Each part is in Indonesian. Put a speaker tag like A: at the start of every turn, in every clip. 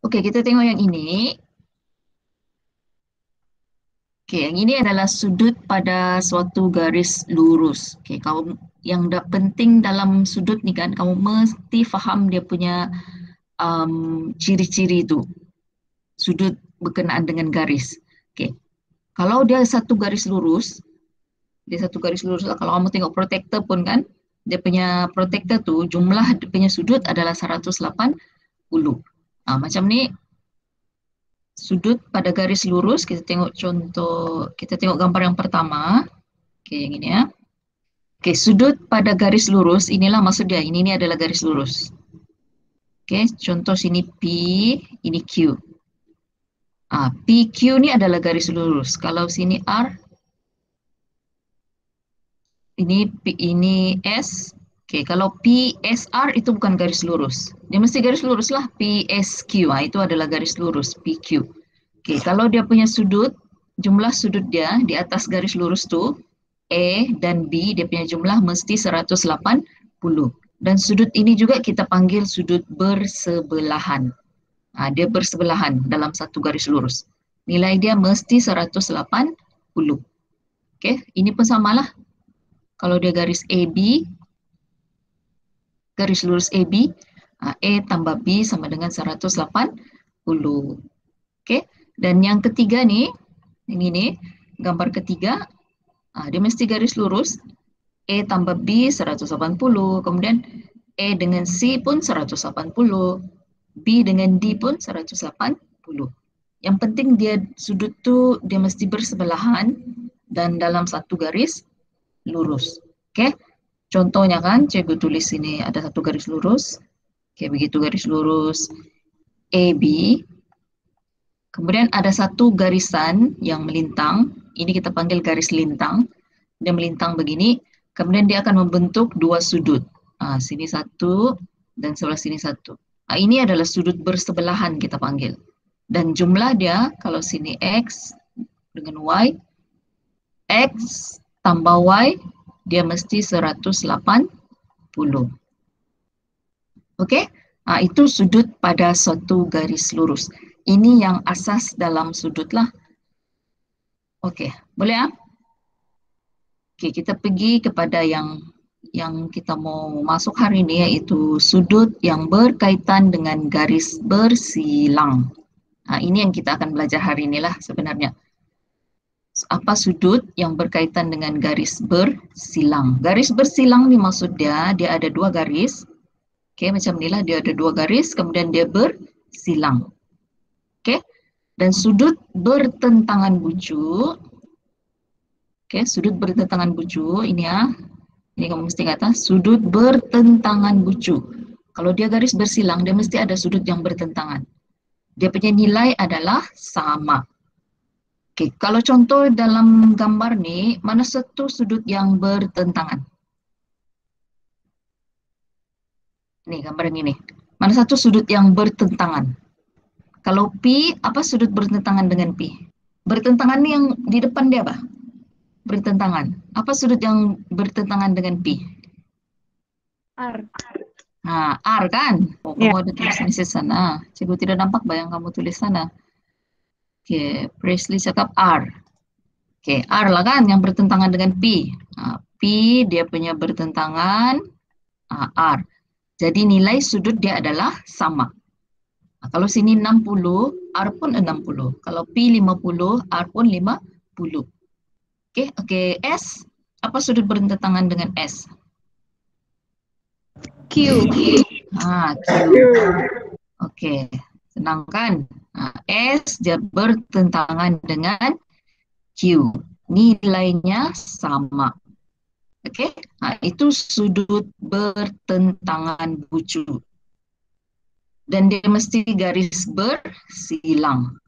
A: Oke, kita tengok yang ini. Oke, yang ini adalah sudut pada suatu garis lurus. Oke, kamu yang penting dalam sudut ni kan, kamu mesti faham dia punya ciri-ciri itu. Sudut berkenaan dengan garis. Oke, kalau dia satu garis lurus, dia satu garis lurus lah. Kalau kamu tengok protektor pun kan, dia punya protektor tu jumlah dia punya sudut adalah 180. Macam ni sudut pada garis lurus, kita tengok contoh, kita tengok gambar yang pertama. Oke, yang ini ya. Oke, sudut pada garis lurus, inilah maksud dia. Ini adalah garis lurus. Oke, contoh sini P, ini Q. PQ ni adalah garis lurus. Kalau sini R, ini S. Oke, kalau PSR itu bukan garis lurus. Dia mesti garis lurus lah. PSQ, itu adalah garis lurus. PQ. Oke, kalau dia punya sudut, jumlah sudut dia di atas garis lurus tu, A dan B, dia punya jumlah mesti 180. Dan sudut ini juga kita panggil sudut bersebelahan. Dia bersebelahan dalam satu garis lurus. Nilai dia mesti 180. Oke, ini pun samalah. Kalau dia garis AB, garis lurus AB, A tambah B sama dengan 180. Oke, dan yang ketiga nih, yang ini, gambar ketiga, dia mesti garis lurus, A tambah B 180, kemudian A dengan C pun 180, B dengan D pun 180. Yang penting dia sudut tu dia mesti bersebelahan dan dalam satu garis lurus. Oke, contohnya kan, cikgu tulis sini ada satu garis lurus. Oke, begitu garis lurus AB. Kemudian ada satu garisan yang melintang. Ini kita panggil garis lintang. Dia melintang begini. Kemudian dia akan membentuk dua sudut. Sini satu dan sebelah sini satu. Ini adalah sudut bersebelahan kita panggil. Dan jumlah dia, kalau sini X dengan Y, X tambah Y, dia mesti 180. Oke? Itu sudut pada suatu garis lurus. Ini yang asas dalam sudut lah. Oke, boleh ya? Oke, kita pergi kepada yang kita mau masuk hari ini, yaitu sudut yang berkaitan dengan garis bersilang. Ini yang kita akan belajar hari ini lah sebenarnya. Apa sudut yang berkaitan dengan garis bersilang? Garis bersilang ni maksud dia ada dua garis. Oke, macam inilah dia ada dua garis, kemudian dia bersilang. Oke, dan sudut bertentangan bucu. Oke, sudut bertentangan bucu ini ya. Ini kamu mesti kata sudut bertentangan bucu. Kalau dia garis bersilang, dia mesti ada sudut yang bertentangan. Dia punya nilai adalah sama. Oke, kalau contoh dalam gambar nih, mana satu sudut yang bertentangan? Nih, gambar yang ini. Mana satu sudut yang bertentangan? Kalau P, apa sudut bertentangan dengan P? Bertentangan nih yang di depan dia apa? Bertentangan. Apa sudut yang bertentangan dengan P?
B: R.
A: R kan? Kamu ada tulis di sana. Cikgu tidak nampak bayang kamu tulis sana. Oke, Presley cakap R. Oke, R lah kan yang bertentangan dengan P. P dia punya bertentangan R. Jadi nilai sudut dia adalah sama. Kalau sini 60, R pun 60. Kalau P 50, R pun 50. Oke, S. Apa sudut bertentangan dengan S?
B: Q.
A: Q. Oke, senang kan? S dia bertentangan dengan Q. Nilainya sama. Oke, itu sudut bertentangan bucu. Dan dia mesti garis bersilang.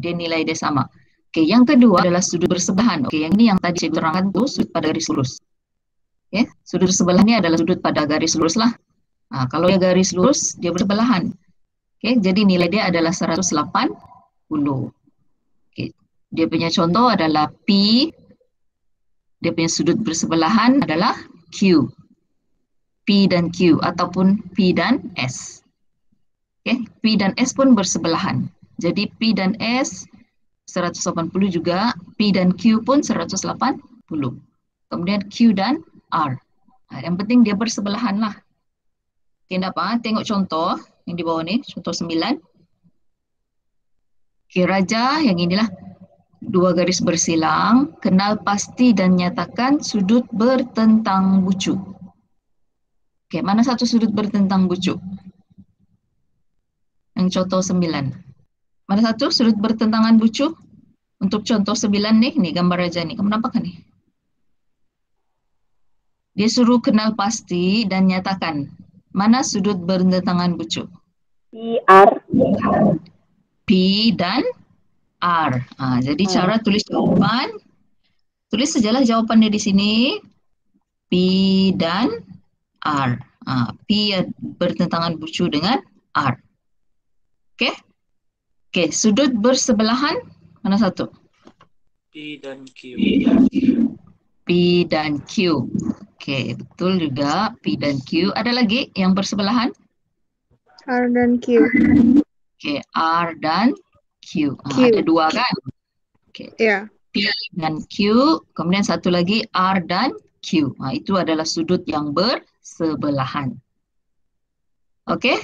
A: Dia nilai dia sama. Oke, yang kedua adalah sudut bersebelahan. Oke, yang ini yang tadi saya terangkan tuh sudut pada garis lurus. Oke, sudut bersebelahan ini adalah sudut pada garis lurus lah. Kalau dia garis lurus, dia bersebelahan. Oke, jadi nilai dia adalah 180. Oke, dia punya contoh adalah P. Dia punya sudut bersebelahan adalah Q. P dan Q ataupun P dan S. Oke, P dan S pun bersebelahan. Jadi P dan S 180 juga, P dan Q pun 180. Kemudian Q dan R. Nah, yang penting dia bersebelahan lah. Oke, apa? Tengok contoh yang di bawah ni, contoh 9. Oke, raja yang inilah dua garis bersilang, kenal pasti dan nyatakan sudut bertentang bucu. Oke, mana satu sudut bertentang bucu? Yang contoh 9. Mana satu sudut bertentangan bucu? Untuk contoh 9 nih gambar raja nih. Kamu nampak kan nih? Dia suruh kenal pasti dan nyatakan mana sudut bertentangan bucu?
B: PR.
A: P dan R. Jadi cara tulis jawaban, tulis sajalah jawabannya di sini. P dan R. P bertentangan bucu dengan R. Oke? Oke, sudut bersebelahan mana satu?
C: P dan Q.
A: P dan Q. Oke, betul juga P dan Q. Ada lagi yang bersebelahan?
B: R dan Q.
A: Oke, R dan Q.
B: Q.
A: Ada dua kan? Oke.
B: Ya.
A: P dan Q, kemudian satu lagi R dan Q. Itu adalah sudut yang bersebelahan. Oke?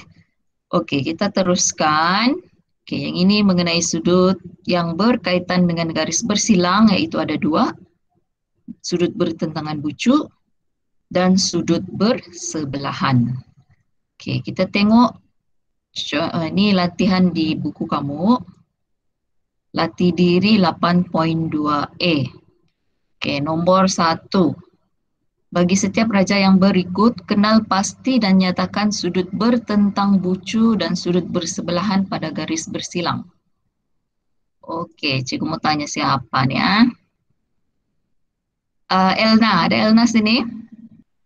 A: Oke, kita teruskan. Oke, yang ini mengenai sudut yang berkaitan dengan garis bersilang, yaitu ada dua. Sudut bertentangan bucu dan sudut bersebelahan. Oke, kita tengok. Ini latihan di buku kamu. Latih diri 8.2E. Oke, nomor 1. Bagi setiap raja yang berikut, kenal pasti dan nyatakan sudut bertentang bucu dan sudut bersebelahan pada garis bersilang. Oke, cikgu mau tanya siapa nih ya? Elna, ada Elna sini?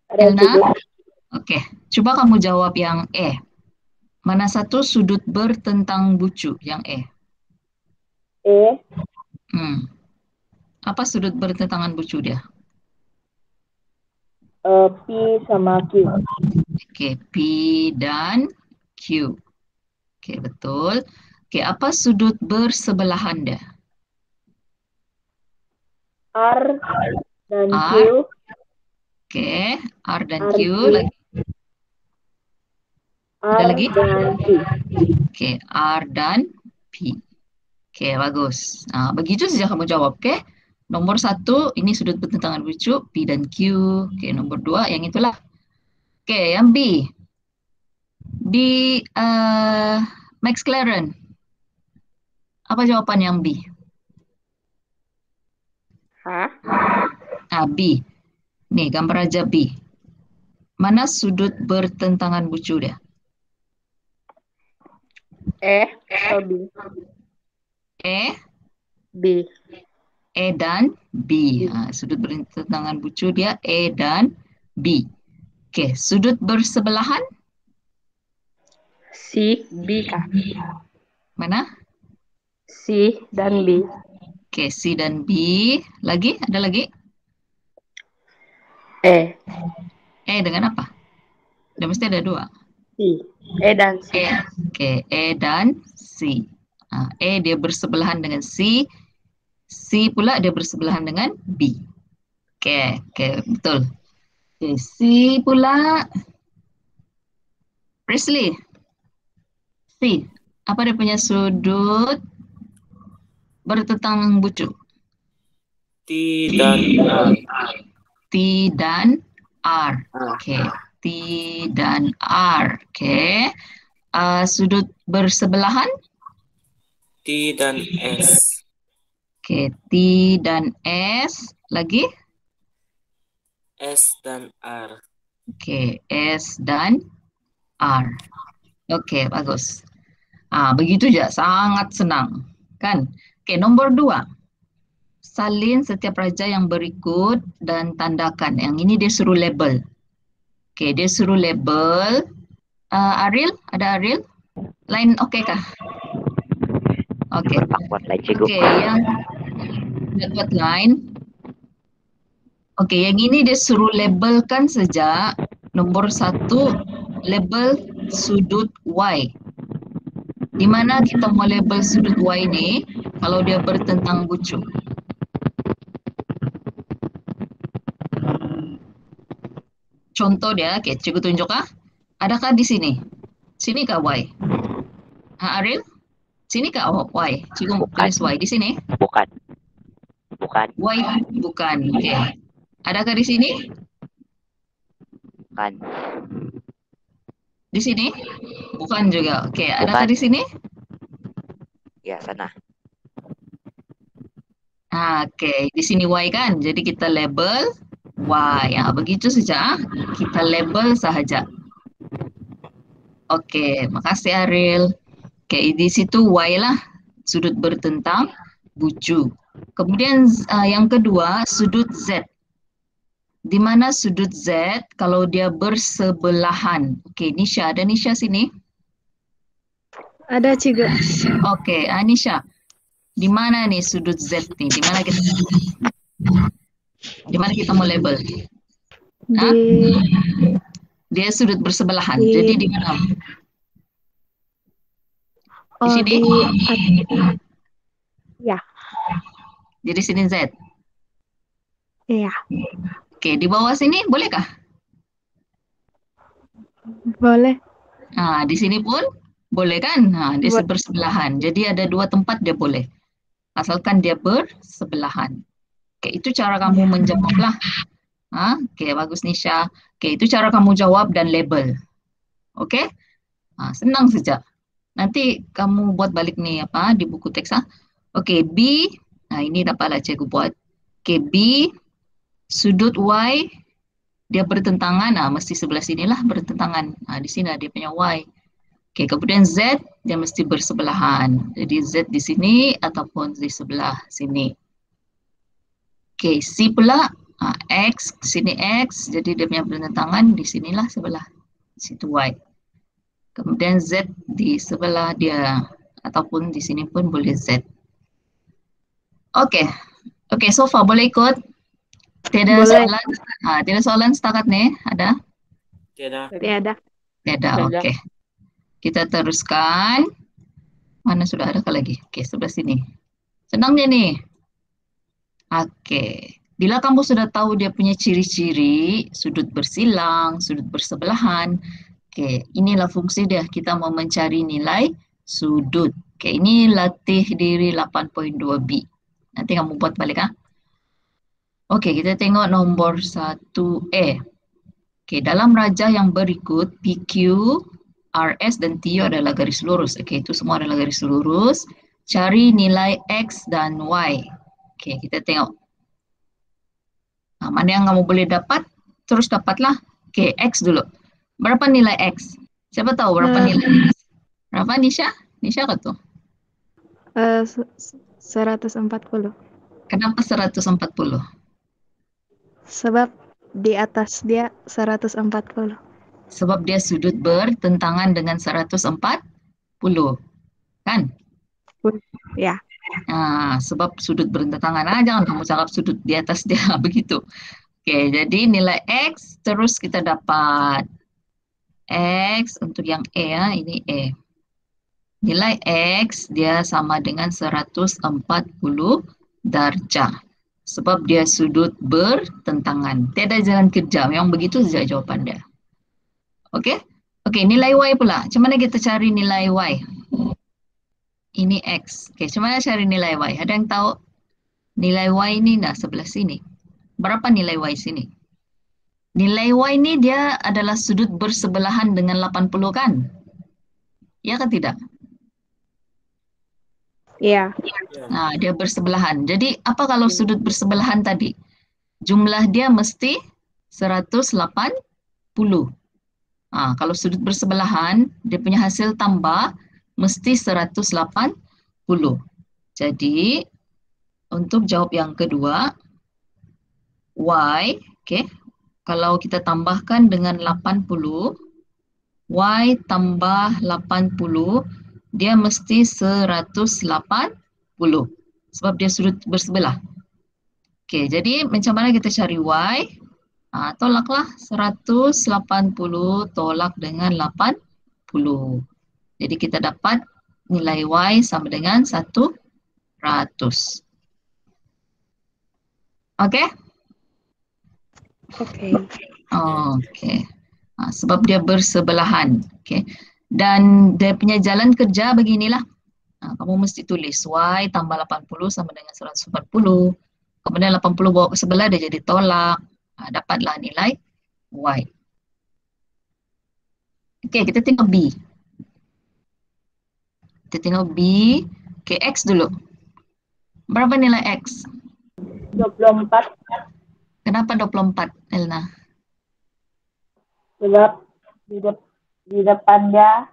A: Elna? Oke, coba kamu jawab yang E. Mana satu sudut bertentang bucu yang E?
B: E.
A: Apa sudut bertentangan bucu dia?
B: P sama Q.
A: Oke, P dan Q. Oke, betul. Oke, apa sudut bersebelahan dia?
B: R dan Q.
A: R. Oke, R dan Q. Lagi. Ada lagi?
B: Dan P.
A: Oke, R dan P. Oke, bagus. Begitu saja kamu jawab, oke? Nomor 1, ini sudut bertentangan bucu, P dan Q. Oke, nomor 2, yang itulah. Oke, yang B. Di Max Claren. Apa jawaban yang B? B. Nih, gambar aja B. Mana sudut bertentangan bucu dia?
B: E atau B?
A: E.
B: B.
A: E dan B. Sudut bertentangan bucu dia E dan B. Oke, sudut bersebelahan?
B: C, B kah?
A: Mana?
B: C dan B.
A: Oke, C dan B. Lagi? Ada lagi?
B: E.
A: E dengan apa? Udah mesti ada dua.
B: C. E dan C.
A: Oke, E dan C. E dia bersebelahan dengan C. C pula dia bersebelahan dengan B. Oke, betul. Oke, C pula. Presley. C. Apa dia punya sudut bertentangan bucu?
C: T dan R.
A: T dan R. Oke, T dan R. Oke. Sudut bersebelahan?
C: T dan S.
A: Oke, T dan S. Lagi?
C: S dan R.
A: Oke, S dan R. Oke, bagus. Begitu aja, sangat senang. Kan? Oke, nomor 2. Salin setiap raja yang berikut dan tandakan. Yang ini dia suruh label. Oke, dia suruh label. Ariel, ada Ariel? Line oke kah? Oke. Oke, yang dapat line. Oke, yang ini dia suruh labelkan saja. Nomor 1, label sudut Y. Di mana kita mau label sudut Y ini kalau dia bertentang bucu? Contoh dia, oke, cikgu tunjuk ah. Adakah di sini? Sini kah Y? Ariel? Sini kah Y? Cikgu
D: Bukan.
A: tulis Y di sini.
D: Bukan. Bukan.
A: Y bukan. Oke. Adakah di sini?
D: Bukan.
A: Di sini? Bukan juga. Oke. Adakah
D: Bukan.
A: di sini?
D: Ya, sana.
A: Oke. Di sini Y kan. Jadi kita label Y. Ya, begitu saja. Kita label sahaja. Oke. Makasih Ariel. Oke. Di situ Y lah. Sudut bertentang bucu. Kemudian yang kedua, sudut Z. Di mana sudut Z kalau dia bersebelahan? Oke, Nisha. Ada Nisha sini?
E: Ada cikgu.
A: Oke, Nisha. Di mana nih sudut Z nih? Di mana kita mau label? Hah? Dia sudut bersebelahan. Jadi di mana? Di sini?
E: Ya.
A: Jadi sini Z.
E: Iya.
A: Oke, di bawah sini bolehkah?
E: Boleh.
A: Nah, di sini pun boleh kan? Nah, dia bersebelahan. Jadi ada dua tempat dia boleh. Asalkan dia bersebelahan. Oke, itu cara kamu menjawablah. Oke, bagus Nisha. Oke, itu cara kamu jawab dan label. Oke? Senang saja. Nanti kamu buat balik nih di buku teks. Oke, B. Nah, ini dapatlah cikgu buat. Oke, B. Sudut Y dia bertentangan, mesti sebelah sinilah bertentangan. Di sini dia punya Y. Oke, kemudian Z dia mesti bersebelahan. Jadi Z di sini ataupun di sebelah sini. Oke, C pula X, sini X, jadi dia punya bertentangan di sinilah sebelah situ Y. Kemudian Z di sebelah dia ataupun di sini pun boleh Z. Oke, so far boleh ikut? Tidak soalan? Tidak soalan setakat nih? Ada?
C: Tidak.
A: Tidak, oke. Kita teruskan. Mana sudah ada lagi? Oke, sebelah sini. Senang dia nih. Oke. Bila kamu sudah tahu dia punya ciri-ciri, sudut bersilang, sudut bersebelahan. Oke, inilah fungsi dia. Kita mau mencari nilai sudut. Oke, ini latih diri 8.2b. Nanti kamu buat balik Oke, kita tengok nomor 1E. Oke, dalam rajah yang berikut, PQ, RS, dan TU adalah garis lurus. Oke, itu semua adalah garis lurus. Cari nilai X dan Y. Oke, kita tengok. Mana yang kamu boleh dapat, terus dapatlah. Oke, X dulu. Berapa nilai X? Siapa tahu berapa nilai X? Berapa, Nisha? Nisha ke tuh?
E: 140.
A: Kenapa 140?
E: Sebab di atas dia 140.
A: Sebab dia sudut bertentangan dengan 140. Kan?
E: Ya.
A: Sebab sudut bertentangan. Jangan kamu cakap sudut di atas dia. Begitu. Oke, jadi nilai X terus kita dapat X untuk yang E ini E. Nilai X dia sama dengan 140 darjah. Sebab dia sudut bertentangan. Tiada jalan kerja. Memang begitu saja jawaban dia. Oke? Oke, nilai Y pula. Macam mana kita cari nilai Y? Ini X. Oke, macam mana cari nilai Y? Ada yang tahu? Nilai Y ini sebelah sini. Berapa nilai Y sini? Nilai Y ini dia adalah sudut bersebelahan dengan 80 kan? Ya kan tidak?
E: Iya.
A: Nah, dia bersebelahan. Jadi apa kalau sudut bersebelahan tadi? Jumlah dia mesti 180. Kalau sudut bersebelahan, dia punya hasil tambah mesti 180. Jadi, untuk jawab yang kedua, Y, kalau kita tambahkan dengan 80, Y tambah 80, dia mesti 180. Sebab dia sudut bersebelah. Oke, jadi macam mana kita cari Y? Tolaklah 180 tolak dengan 80. Jadi kita dapat nilai Y sama dengan 100. Oke?
E: Oke.
A: Oke. Sebab dia bersebelahan. Oke. Dan dia punya jalan kerja beginilah. Kamu mesti tulis Y tambah 80 sama dengan 140. Kemudian 80 bawa ke sebelah dia jadi tolak. Dapatlah nilai Y. Oke, kita tengok B. Kita tengok B. Oke, X dulu. Berapa nilai X?
B: 24.
A: Kenapa 24, Elna?
B: Sebab di depan dia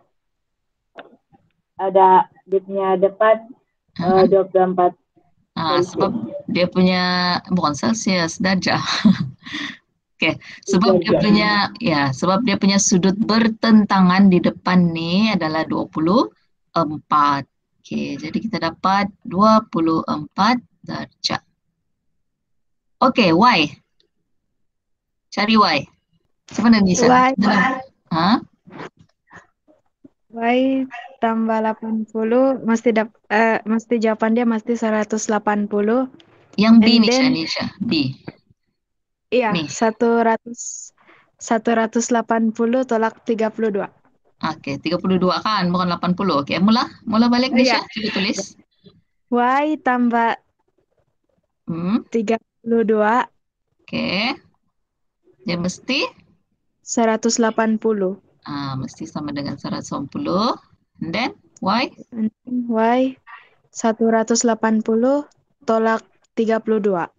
B: ada dia depan 24.
A: Sebab dia punya bukan Celsius, darjah. Oke, sebab dia punya sudut bertentangan di depan nih adalah 24. Oke, jadi kita dapat 24 darjah. Oke, Y. Cari Y. Siapa nak bisa?
E: Y. Y tambah 80 mesti jawaban dia mesti 180.
A: Yang B
E: And
A: Nisha,
E: then-
A: Nisha. B.
E: Iya,
A: Nih.
E: 180 tolak 32.
A: Oke, 32 kan, bukan 80. Oke, mula balik Nisha, coba tulis.
E: Y tambah 32
A: Oke. Dia mesti
E: 180.
A: mesti sama dengan 180. And then Y
E: Y 180 tolak 32.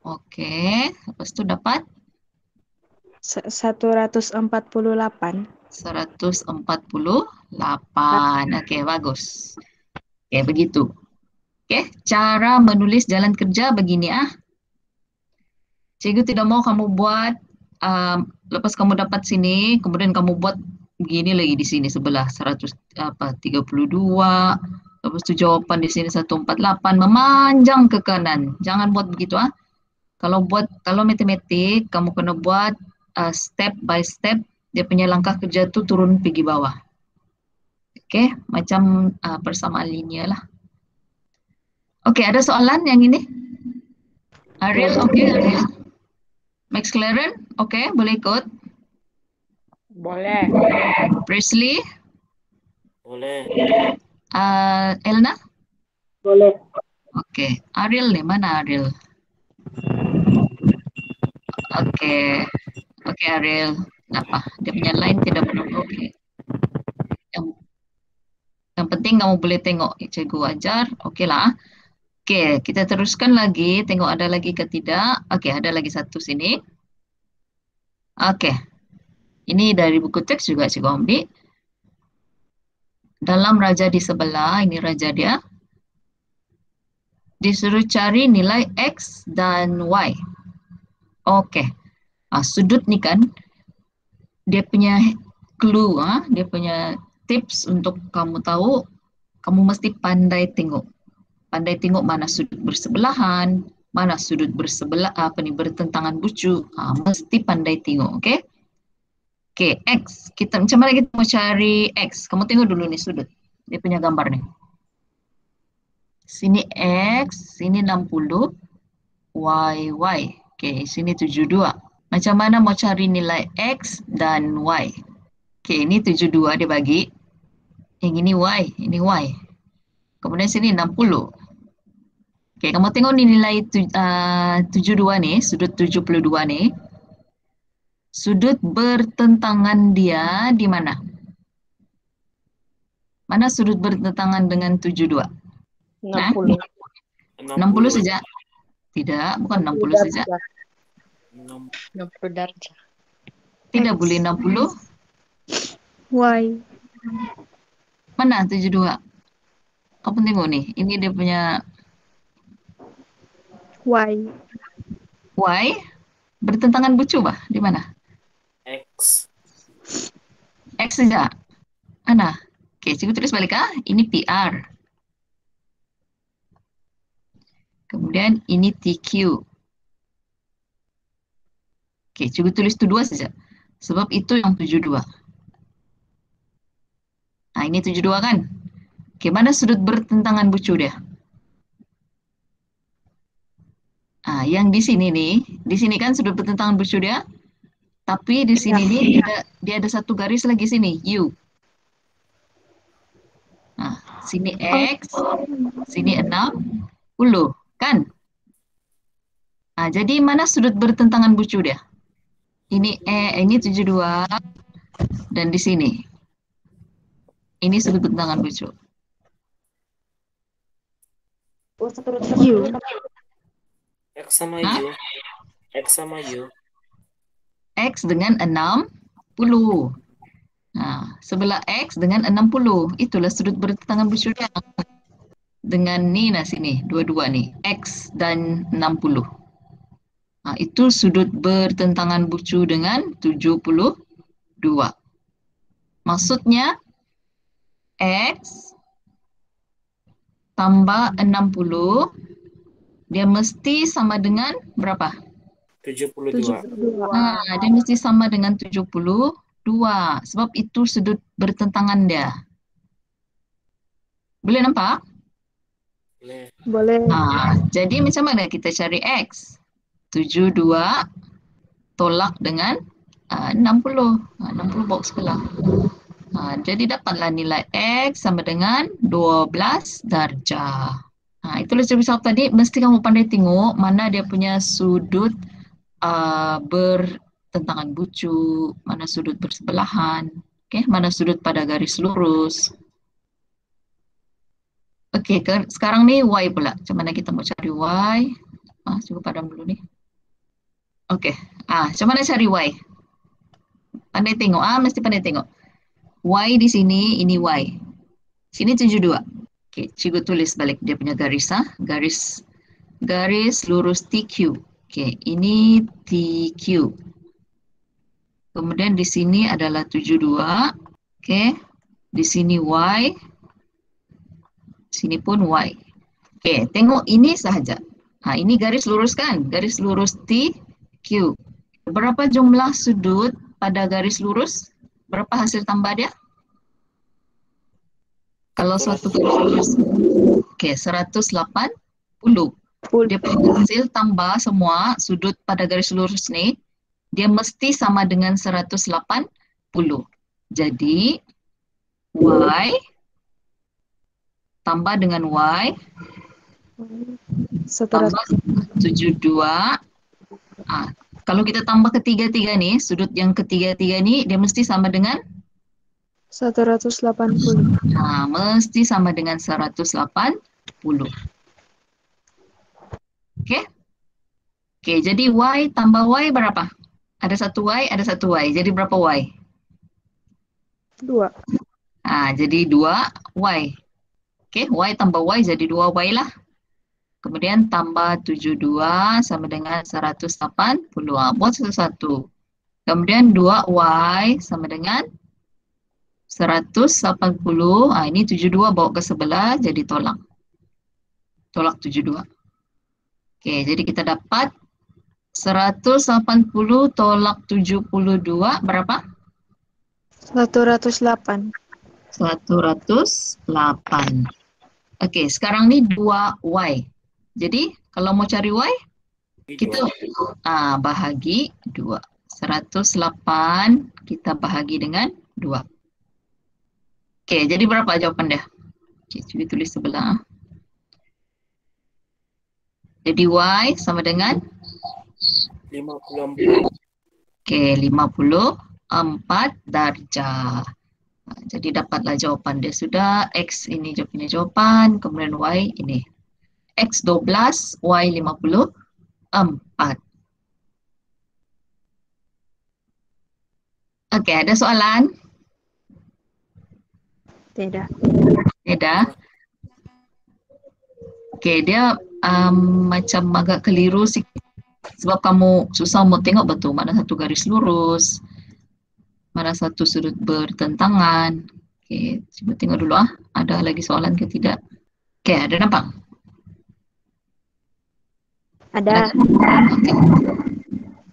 A: Oke, lepas itu dapat
E: 148.
A: 148. Oke, bagus. Oke, begitu. Oke, cara menulis jalan kerja begini Cikgu tidak mau kamu buat lepas kamu dapat sini, kemudian kamu buat begini lagi di sini sebelah 32. Lepas itu jawaban di sini 148 memanjang ke kanan. Jangan buat begitu Kalau matematik kamu kena buat step by step, dia punya langkah kerja tuh turun pergi bawah. Oke, macam persamaan linear lah. Oke, ada soalan yang ini? Ariel, oke, Ariel. Max Claren, oke, boleh ikut.
B: Boleh.
A: Presley,
C: Boleh.
A: Elna,
B: Boleh.
A: oke. Ariel nih, mana Ariel? Oke, Ariel. Kenapa? Dia punya line tidak benar. Oke. Yang penting kamu boleh tengok cikgu ajar, oke lah. Oke, kita teruskan lagi. Tengok ada lagi ke tidak. Oke, ada lagi satu sini. Oke. Ini dari buku teks juga cikgu ambil. Dalam raja di sebelah, ini raja dia. Disuruh cari nilai X dan Y. Oke. Sudut nih kan, dia punya clue, dia punya tips untuk kamu tahu, kamu mesti pandai tengok. Pandai tengok mana sudut bersebelahan, mana sudut bertentangan bucu. Mesti pandai tengok, oke? Oke, X. Macam mana kita mau cari X? Kamu tengok dulu nih sudut. Dia punya gambar nih. Sini X, sini 60, Y. Oke, sini 72. Macam mana mau cari nilai X dan Y? Oke, ini 72 dia bagi. Yang ini Y. Kemudian sini 60. Oke, kamu tengok nih nilai 72 nih, sudut 72 nih. Sudut bertentangan dia di mana? Mana sudut bertentangan dengan 72?
B: 60.
A: 60 saja? Tidak, bukan 60 saja.
B: 60 darjah.
A: Tidak boleh 60.
E: Y.
A: Mana 72? Kamu tengok nih, ini dia punya
E: Y.
A: Y bertentangan bucu bah, di mana?
C: X.
A: X saja. Mana? Oke, cikgu tulis balik ini PR. Kemudian ini TQ. Oke, cikgu tulis itu 2 saja. Sebab itu yang 72. Ini 72 kan? Oke, mana sudut bertentangan bucu dia? Yang di sini nih, di sini kan sudut bertentangan bucu dia, tapi di sini nih dia ada satu garis lagi sini, U. Nah, sini X, sini 60, kan? Jadi mana sudut bertentangan bucu dia? Ini 72, dan di sini. Ini sudut bertentangan bucu.
E: U.
C: X sama
A: Hah?
C: U. X sama U.
A: X dengan 60. Nah, sebelah X dengan 60. Itulah sudut bertentangan bucu dia. Dengan ni, nah sini, dua-dua nih. X dan 60. Nah, itu sudut bertentangan bucu dengan 72. Maksudnya, X tambah 60, dia mesti sama dengan berapa?
C: 72.
A: Dia mesti sama dengan 72. Sebab itu sudut bertentangan dia. Boleh nampak?
C: Boleh.
E: Boleh.
A: Jadi macam mana kita cari X? 72 tolak dengan 60. 60 box sebelah. Jadi dapatlah nilai X sama dengan 12 darjah. Itulah sebab tadi mesti kamu pandai tengok mana dia punya sudut bertentangan bucu, mana sudut bersebelahan, mana sudut pada garis lurus. Sekarang ni Y pula. Macam mana kita mau cari Y? Cuba padam dulu ni. Macam mana cari Y? Pandai tengok, mesti pandai tengok. Y di sini, ini Y. Sini 72. Cikgu tulis balik dia punya garis, garis lurus TQ. Ini TQ. Kemudian di sini adalah 72. Di sini Y. Sini pun Y. Tengok ini sahaja. Ini garis lurus kan? Garis lurus TQ. Berapa jumlah sudut pada garis lurus? Berapa hasil tambah dia? Kalau suatu garis lurus, 180. Dia punya hasil tambah semua sudut pada garis lurus ni, dia mesti sama dengan 180. Jadi, Y tambah dengan Y, tambah 72. Kalau kita tambah ketiga-tiga ni, sudut yang ketiga-tiga ni, dia mesti sama dengan
E: 180.
A: Mesti sama dengan 180. Jadi Y tambah Y berapa? Ada satu Y, ada satu Y. Jadi berapa Y?
E: 2.
A: Jadi 2 Y. Y tambah Y jadi 2 Y lah. Kemudian tambah 72 sama dengan 180. Buat satu-satu. Kemudian 2Y sama dengan 180. Ini 72 bawa ke sebelah jadi tolak. Tolak 72. Jadi kita dapat 180 tolak 72 berapa?
E: 108.
A: 108. Sekarang ni 2Y. Jadi kalau mau cari Y, kita bahagi 2. 108 kita bahagi dengan 2. Jadi berapa jawapan dia? Cuba tulis sebelah. Jadi Y sama dengan
C: 54.
A: 54 darjah. Jadi dapatlah jawapan dia sudah. X ini jawapan, kemudian Y ini. X 12, Y 54. Ada soalan?
E: Tidak.
A: Tidak? Dia macam agak keliru sih. Sebab kamu susah mau tengok betul mana satu garis lurus, mana satu sudut bertentangan. Coba tengok dulu ada lagi soalan ke tidak? Ada nampak?
E: Ada.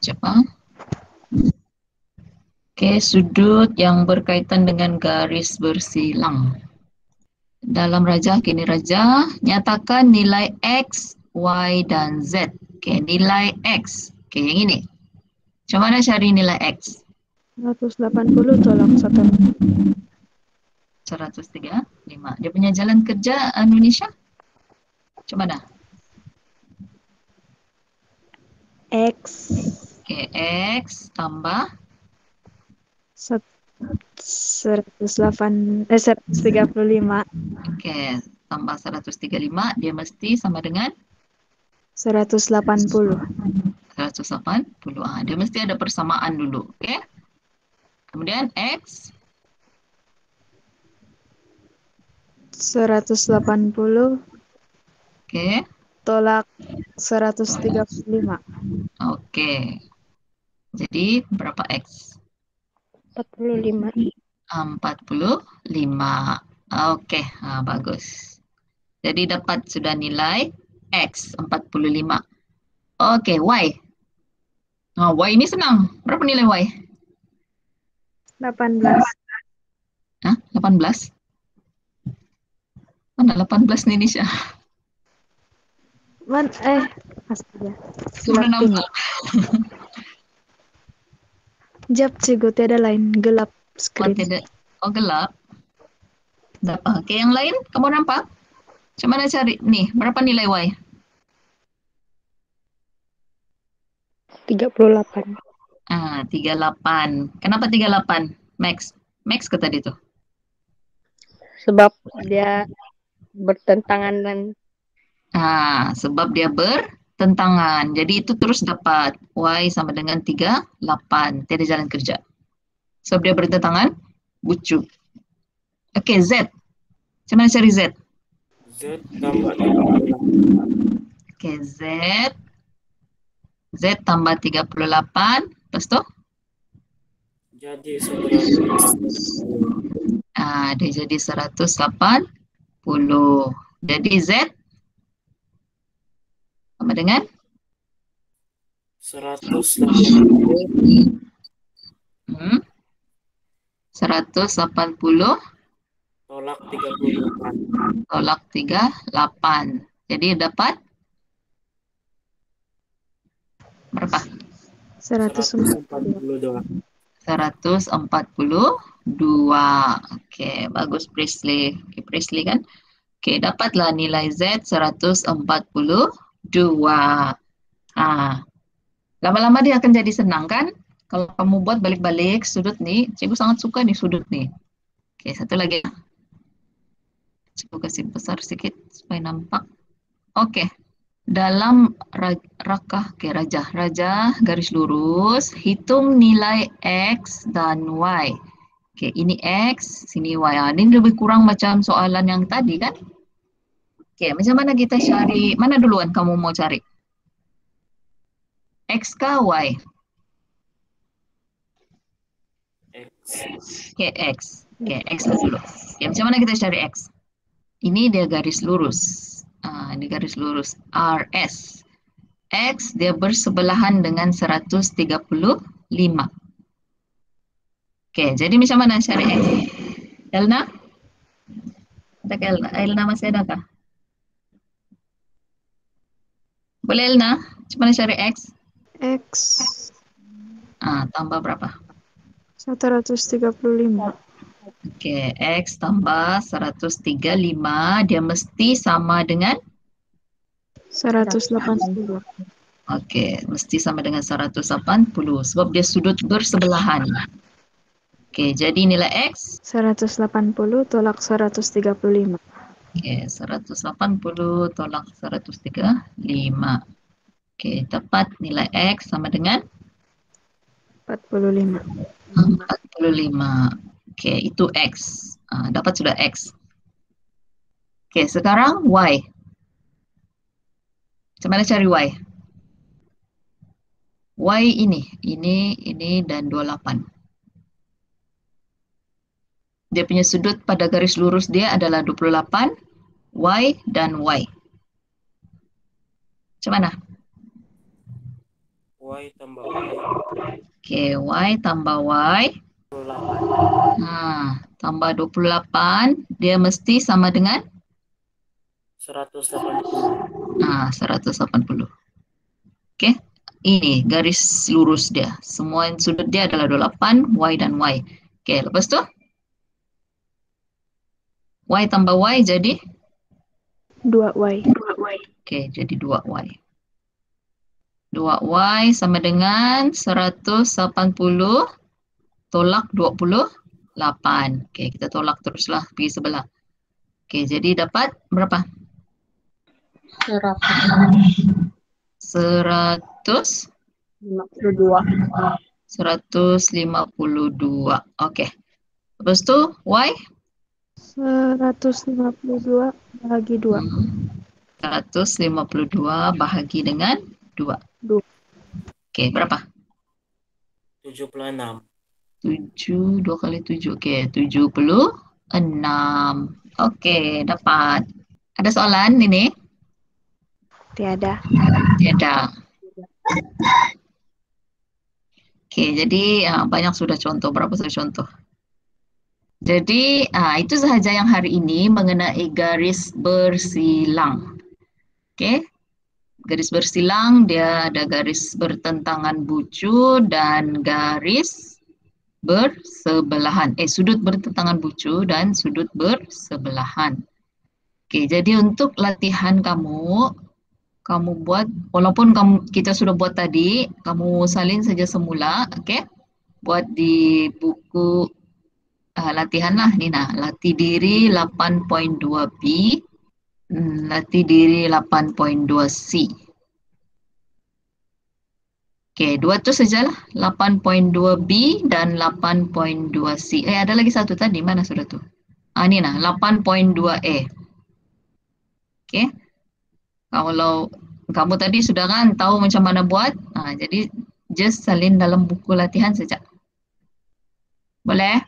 A: Coba. Sudut yang berkaitan dengan garis bersilang. dalam rajah, kini rajah, nyatakan nilai X, Y, dan Z. Oke, nilai X. Oke, yang ini. Coba mana cari nilai X?
E: 180 tolak
A: 135. Dia punya jalan kerja Indonesia? Coba dah.
E: X
A: Oke, X tambah
E: 135
A: Oke, tambah 135, dia mesti sama dengan
E: 180
A: 180. Dia mesti ada persamaan dulu. Oke. Kemudian X
E: 180
A: oke.
E: tolak 135
A: Oke. Jadi berapa X?
E: 45
A: 45. Oke, bagus. Jadi dapat sudah nilai X 45. Oke, Y. Nah, Y ini senang. Berapa nilai Y?
E: 18
A: Hah? 18? Mana 18 nih, Nisha?
E: astaga
A: Sudah
E: silap ini
A: nampak.
E: jap cigo tiada lain gelap
A: Oh,
E: screen
A: tidak. Oh, gelap. Dapat. Oke, yang lain kamu nampak? Coba mana cari nih, berapa nilai Y?
E: 38
A: 38. Kenapa 38? Max. Max ke tadi tuh.
E: sebab dia bertentangan dan
A: Sebab dia bertentangan. Jadi itu terus dapat Y sama dengan 38. Tiada jalan kerja. Sebab dia bertentangan, bucu. Oke, Z. Coba cari Z.
C: Z tambah 38.
A: Oke, Z. Z tambah 38. Lepas tu?
C: Jadi 180.
A: Dia jadi 180. Jadi Z sama dengan
C: 180
A: 180
C: tolak 38.
A: tolak 38. Jadi dapat berapa?
C: 142.
A: 142. Oke, bagus Prisley. Oke, Prisley kan? Oke, dapatlah nilai Z 142. Lama-lama dia akan jadi senang kan? Kalau kamu buat balik-balik sudut nih, cikgu sangat suka nih sudut nih. Oke, satu lagi. Cikgu kasih besar sedikit supaya nampak. Oke. Dalam rajah garis lurus, hitung nilai X dan Y. Oke, ini X, sini Y. Ini lebih kurang macam soalan yang tadi kan? Oke, macam mana kita cari? Mana duluan kamu mau cari? X kah Y? Oke, X. Oke, X dulu. Ya, macam mana kita cari X? Ini dia garis lurus. Ini garis lurus RS. X dia bersebelahan dengan 135. Oke, jadi macam mana cari X? Elna? Ada Elna masih ada kah? Boleh Elna? Macam mana cari X?
E: X
A: Tambah berapa?
E: 135
A: Oke, X tambah 135, dia mesti sama dengan?
E: 180
A: Oke, mesti sama dengan 180, sebab dia sudut bersebelahan. Oke, jadi nilai X?
E: 180 tolak 135
A: Oke, 180 tolak 135. Oke, dapat nilai X sama dengan?
E: 45
A: 45. Oke, itu X. Dapat sudah X. Oke, sekarang Y. Macam mana cari Y? Y ini, dan 28. Dia punya sudut pada garis lurus dia adalah 28, Y dan Y. Macam mana?
C: Y tambah Y.
A: Oke, Y tambah Y.
C: 28.
A: Tambah 28, dia mesti sama dengan
C: 180.
A: 180. Oke, ini garis lurus dia. Semua sudut dia adalah 28, Y dan Y. Oke, lepas tu Y tambah Y jadi
E: 2Y.
A: Oke, jadi 2Y. 2Y sama dengan 180 tolak 28. Oke, kita tolak teruslah pergi sebelah. Oke, jadi dapat berapa? 152. Oke. Lepas tu Y
E: 152 bahagi 2.
A: 152 bahagi dengan 2.
E: 2.
A: Oke, berapa?
C: 76.
A: 7, 2 kali 7. Oke, 76. Oke, dapat. Ada soalan ini?
E: Tiada.
A: Tiada. Oke, jadi banyak sudah contoh. Berapa sudah contoh? Jadi itu sahaja yang hari ini mengenai garis bersilang. Oke, garis bersilang dia ada garis bertentangan bucu dan garis bersebelahan. Sudut bertentangan bucu dan sudut bersebelahan. Oke, jadi untuk latihan kamu buat, walaupun kita sudah buat tadi, kamu salin saja semula, oke? Buat di buku latihan lah, Nina. Latih diri 8.2B, latih diri 8.2C. Oke, dua tu sajalah, 8.2B dan 8.2C. Ada lagi satu tadi, mana sudah tu? Nina, 8.2E. Oke. Kalau kamu tadi sudah kan tahu macam mana buat, jadi just salin dalam buku latihan saja. Boleh?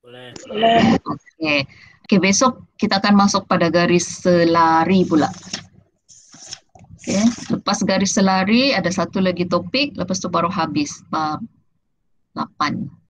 C: Boleh.
A: Oke, besok kita akan masuk pada garis selari pula. Oke, lepas garis selari ada satu lagi topik, lepas itu baru habis bab 8.